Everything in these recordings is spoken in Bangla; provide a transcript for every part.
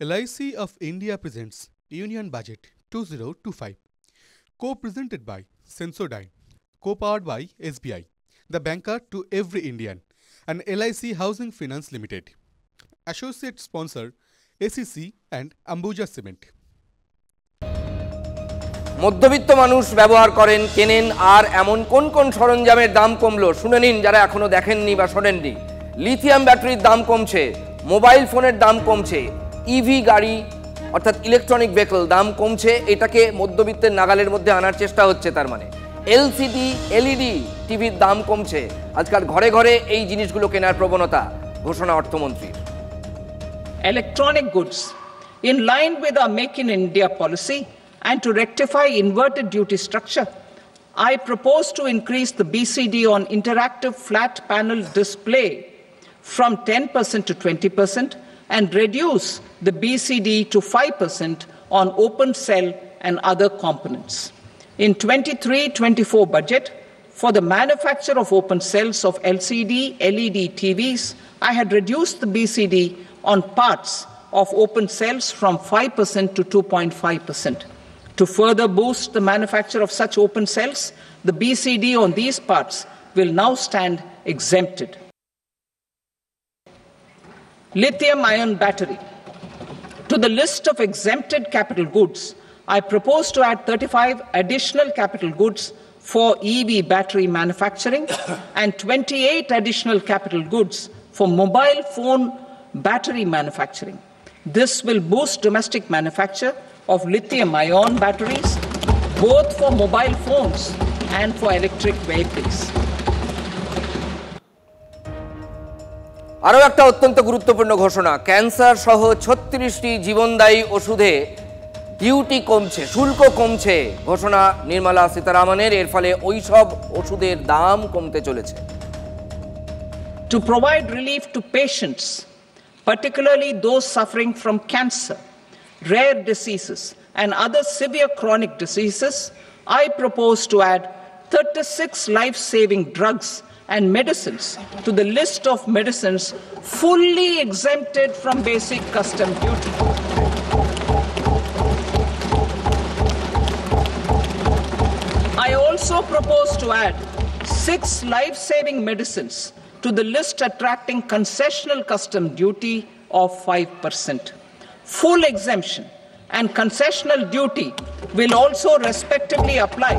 LIC of India presents Union Budget 2025, co-presented by Sensodyne, co-powered by SBI, the banker to every Indian, and LIC Housing Finance Limited. Associate sponsor ACC and Ambuja Cement. মধ্যবিত্ত মানুষ ব্যবহার করেন, কেনেন, আর এমন কোন কোন সরঞ্জামের দাম কমলো শুনে নিন যারা এখনো দেখেননি বা শোনেননি। লিথিয়াম ব্যাটারির দাম কমছে, মোবাইল ফোনের দাম কমছে, ইভি গাড়ি অর্থাৎ ইলেকট্রনিক ভেহিকল দাম কমছে, এটাকে মধ্যবিত্তের নাগালের মধ্যে আনার চেষ্টা হচ্ছে। তার মানে এলসিডি এলইডি টিভির দাম কমছে, আজকাল ঘরে ঘরে এই জিনিসগুলো কেনার প্রবণতা, ঘোষণা অর্থমন্ত্রীর। Electronic goods in line with our Make in India policy and to rectify inverted duty structure, I propose to increase the BCD on interactive flat panel display from 10% to 20% and reduce the BCD to 5% on open cell and other components. In 23-24 budget, for the manufacture of open cells of LCD, LED TVs, I had reduced the BCD on parts of open cells from 5% to 2.5%. To further boost the manufacture of such open cells, the BCD on these parts will now stand exempted. Lithium-ion battery. To the list of exempted capital goods, I propose to add 35 additional capital goods for EV battery manufacturing and 28 additional capital goods for mobile phone battery manufacturing. This will boost domestic manufacture of lithium-ion batteries, both for mobile phones and for electric vehicles. আরও একটা অত্যন্ত গুরুত্বপূর্ণ ঘোষণা, ক্যান্সার সহ 36টি জীবনদায়ী ওষুধে ডিউটি কমছে, শুল্ক কমছে, ঘোষণা নির্মলা সীতারামনের। এর ফলে ওই সব ওষুধের দাম কমতে চলেছে। To provide relief to patients, particularly those suffering from cancer, rare diseases, and other severe chronic diseases, I propose to add 36 life-saving drugs and medicines to the list of medicines fully exempted from basic custom duty. I also propose to add 6 life-saving medicines to the list attracting concessional custom duty of 5%. Full exemption and concessional duty will also respectively apply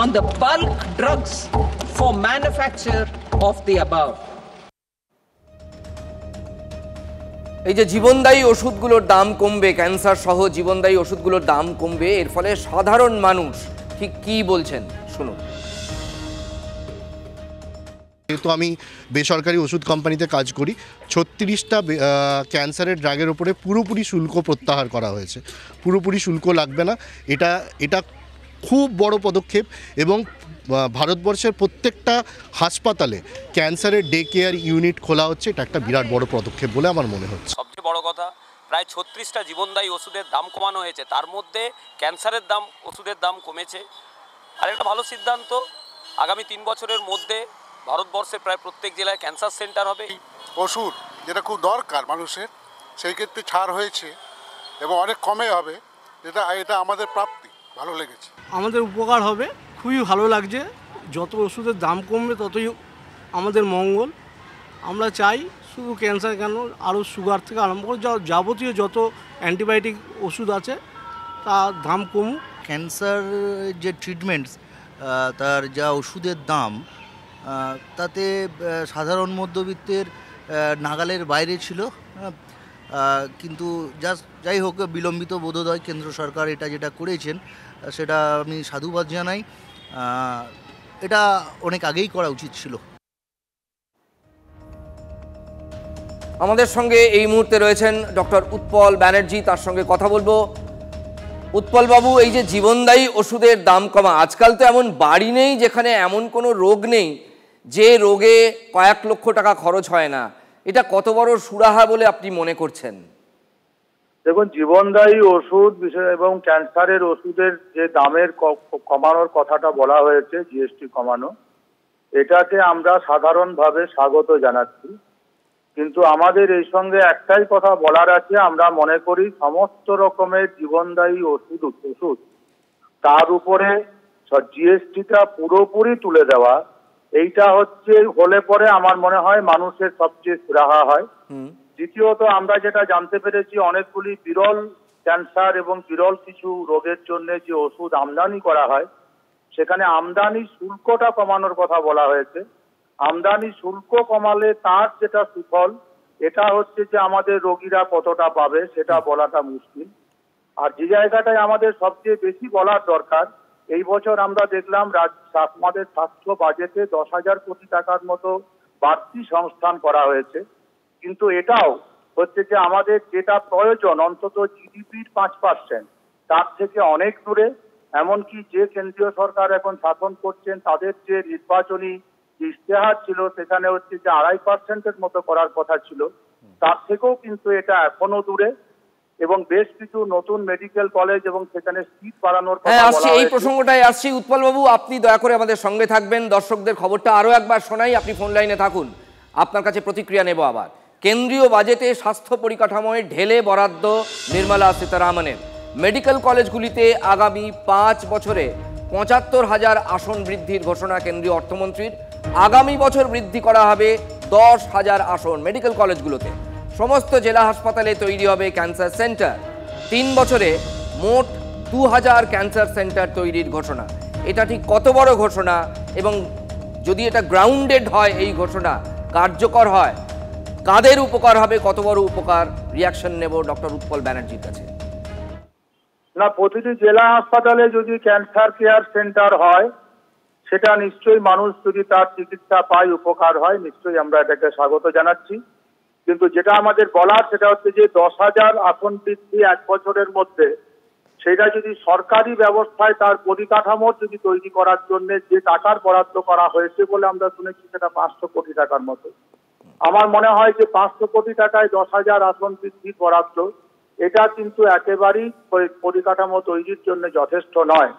on the bulk drugs for manufacture of the above. এই যে জীবনদায়ী ওষুধগুলোর দাম কমবে, ক্যান্সার সহ জীবনদায়ী ওষুধগুলোর দাম কমবে, এর ফলে সাধারণ মানুষ ঠিক কি বলছেন শুনুন। যেহেতু আমি বেসরকারি ওষুধ কোম্পানিতে কাজ করি, 36টা ক্যান্সারের ড্রাগের ওপরে পুরোপুরি শুল্ক প্রত্যাহার করা হয়েছে। পুরোপুরি শুল্ক লাগবে না, এটা খুব বড় পদক্ষেপ এবং ভারতবর্ষের প্রত্যেকটা হাসপাতালে ক্যান্সারের ডে কেয়ার ইউনিট খোলা হচ্ছে। এটা একটা বিরাট বড় পদক্ষেপ বলে আমার মনে হচ্ছে। সবচেয়ে বড় কথা, প্রায় 36টা জীবনদায়ী ওষুধের দাম কমানো হয়েছে, তার মধ্যে ক্যান্সারের দাম ওষুধের দাম কমেছে। আর একটা ভালো সিদ্ধান্ত, আগামী 3 বছরের মধ্যে ভারতবর্ষে প্রায় প্রত্যেক জেলায় ক্যান্সার সেন্টার হবে। ওষুধ যেটা খুব দরকার মানুষের, সেই ক্ষেত্রে ছাড় হয়েছে এবং অনেক কমে হবে, এটা আমাদের প্রাপ্তি, ভালো লেগেছে, আমাদের উপকার হবে, খুবই ভালো লাগছে। যত ওষুধের দাম কমবে ততই আমাদের মঙ্গল। আমরা চাই শুধু ক্যান্সার কেন, আরও সুগার থেকে আরম্ভ করে যাবতীয় যত অ্যান্টিবায়োটিক ওষুধ আছে তার দাম কমুক। ক্যান্সার যে ট্রিটমেন্টস, তার যা ওষুধের দাম, তাতে সাধারণ মধ্যবিত্তের নাগালের বাইরে ছিল। কিন্তু যাই হোক, বিলম্বিত বোধোদয় কেন্দ্র সরকার এটা যেটা করেছেন সেটা আমি সাধুবাদ জানাই। এটা অনেক আগেই করা উচিত ছিল। আমাদের সঙ্গে এই মুহূর্তে রয়েছেন ডক্টর উৎপল ব্যানার্জি, তার সঙ্গে কথা বলবো। উৎপল বাবু, এই যে জীবনদায়ী ওষুধের দাম কমা, আজকাল তো এমন বাড়ি নেই যেখানে এমন কোনো রোগ নেই যে রোগে কয়েক লক্ষ টাকা খরচ হয় না, এটা কত বড় সুরাহা বলে আপনি মনে করছেন? দেখুন, জীবনদায়ী ওষুধ বিষয় এবং ক্যান্সারের ওষুধের যে দামের কমানোর কথাটা বলা হয়েছে, জিএসটি কমানো, এটাকে আমরা সাধারণভাবে স্বাগত জানাচ্ছি। কিন্তু আমাদের এই সঙ্গে একটাই কথা বলার আছে, আমরা মনে করি সমস্ত রকমের জীবনদায়ী ওষুধ তার উপরে জিএসটিটা পুরোপুরি তুলে দেওয়া, এইটা হলে পরে আমার মনে হয় মানুষের সবচেয়ে সুরাহা হয়। দ্বিতীয়ত আমরা যেটা জানতে পেরেছি, অনেকগুলি বিরল ক্যান্সার এবং বিরল কিছু রোগের জন্য যে ওষুধ আমদানি করা হয়, সেখানে আমদানি শুল্কটা কমানোর কথা বলা হয়েছে। আমদানি শুল্ক কমালে তার যেটা সুফল, এটা যে আমাদের রোগীরা কতটা পাবে সেটা বলাটা মুশকিল। আর যে জায়গাটায় আমাদের সবচেয়ে বেশি বলার দরকার, এই বছর আমরা দেখলাম আমাদের স্বাস্থ্য বাজেটে 10,000 কোটি টাকার মতো বাড়তি সংস্থান করা হয়েছে, কিন্তু এটাও যে আমাদের যেটা প্রয়োজন অন্তত জিডিপির 5%, তার থেকে অনেক দূরে। এমনকি যে কেন্দ্রীয় সরকার এখন শাসন করছেন তাদের যে নির্বাচনী ইশতেহার ছিল সেখানে যে 2.5%-এর মতো করার কথা ছিল, তার থেকেও কিন্তু এটা এখনো দূরে। এবং বেশ কিছু নতুন মেডিকেল কলেজ এবং সেখানে সিট বাড়ানোর কথা বলা হয়েছে। এই প্রসঙ্গটাই আসছি। উৎপল বাবু, আপনি দয়া করে আমাদের সঙ্গে থাকবেন, দর্শকদের খবরটা আরো একবার শোনাই, আপনি ফোন লাইনে থাকুন, আপনার কাছে প্রতিক্রিয়া নেব আবার। কেন্দ্রীয় বাজেটে স্বাস্থ্য পরিকাঠামোয় ঢেলে বরাদ্দ নির্মলা সীতারামনের। মেডিকেল কলেজগুলিতে আগামী 5 বছরে 75,000 আসন বৃদ্ধির ঘোষণা কেন্দ্রীয় অর্থমন্ত্রীর। আগামী বছর বৃদ্ধি করা হবে 10,000 আসন মেডিকেল কলেজগুলোতে। সমস্ত জেলা হাসপাতালে তৈরি হবে ক্যান্সার সেন্টার। 3 বছরে মোট 2,000 ক্যান্সার সেন্টার তৈরির ঘোষণা। এটা ঠিক কত বড় ঘোষণা, এবং যদি এটা গ্রাউন্ডেড হয়, এই ঘোষণা কার্যকর হয়, কাদের উপকার হবে, কত বড় উপকার? রিয়াকশন নেব ডক্টর উৎপল ব্যানার্জির কাছে। না, প্রতিটি জেলা হাসপাতালে যদি ক্যান্সার কেয়ার সেন্টার হয়, সেটা নিশ্চয়ই মানুষ যদি তার চিকিৎসা পায়, উপকার হয়, নিশ্চয়ই আমরা এটাকে স্বাগত জানাচ্ছি। কিন্তু যেটা আমাদের বলার সেটা যে 10,000 আসন বৃদ্ধি 1 বছরের মধ্যে, সেটা যদি সরকারি ব্যবস্থায় তার পরিকাঠামো যদি তৈরি করার জন্য যে টাকার বরাদ্দ করা হয়েছে বলে আমরা শুনেছি, সেটা 500 কোটি টাকার মতো। আমার মনে হয় যে 500 কোটি টাকায় 10,000 আসন বৃদ্ধির বরাদ্দ, এটা কিন্তু একেবারেই পরিকাঠামো তৈরির জন্য যথেষ্ট নয়।